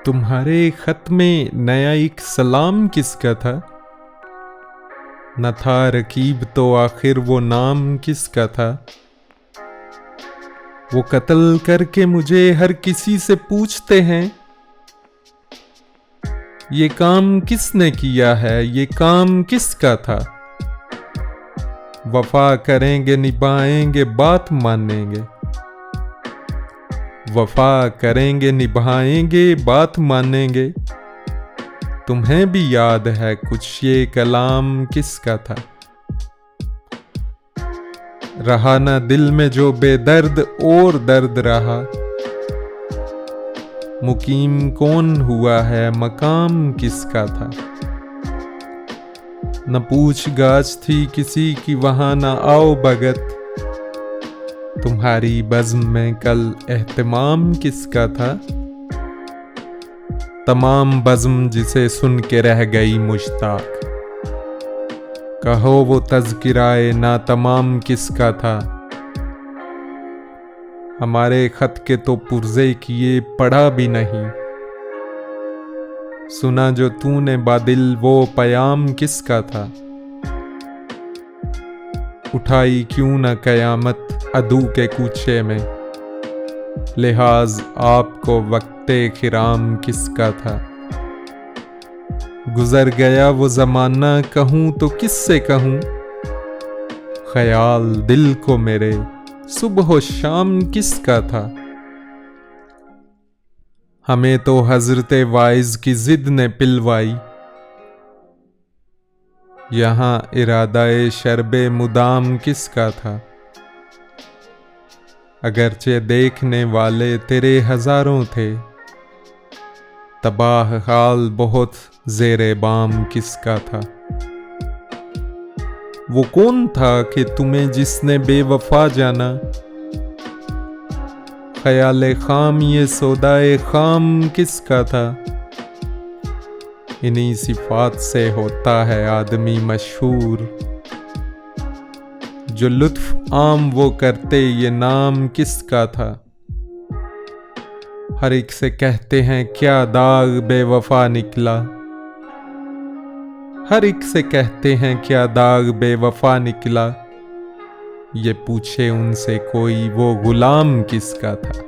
तुम्हारे खत में नया एक सलाम किसका था? न था रकीब तो आखिर वो नाम किसका था? वो कत्ल करके मुझे हर किसी से पूछते हैं, ये काम किसने किया है, ये काम किसका था? वफा करेंगे निभाएंगे बात मानेंगे, वफा करेंगे निभाएंगे बात मानेंगे। तुम्हें भी याद है कुछ ये कलाम किसका था? रहा ना दिल में जो बेदर्द और दर्द रहा, मुकीम कौन हुआ है मकाम किसका था? न पूछ गाछ थी किसी की वहां न आओ भगत, तुम्हारी बज़्म में कल एहतमाम किसका था? तमाम बज़्म जिसे सुन के रह गई मुश्ताक, कहो वो तज़किराए ना तमाम किसका था? हमारे खत के तो पुर्ज़े किए पढ़ा भी नहीं, सुना जो तूने बादिल वो पयाम किसका था? उठाई क्यों न कयामत अदू के कूचे में, लिहाज आपको वक्ते खिराम किसका था? गुजर गया वो ज़माना कहूँ तो किससे कहूँ, ख्याल दिल को मेरे सुबह शाम किसका था? हमें तो हज़रते वाइज की जिद ने पिलवाई, यहाँ इरादाए शर्बे मुदाम किसका था? अगरचे देखने वाले तेरे हजारों थे, तबाह हाल बहुत ज़ेरे बाम किसका था? वो कौन था कि तुम्हें जिसने बेवफा जाना, ख्याल खाम ये सौदाए खाम किसका था? इन्हीं सिफात से होता है आदमी मशहूर, जो लुत्फ आम वो करते ये नाम किसका था? हर एक से कहते हैं क्या दाग बेवफा निकला, हर एक से कहते हैं क्या दाग बेवफा निकला, ये पूछे उनसे कोई वो गुलाम किसका था?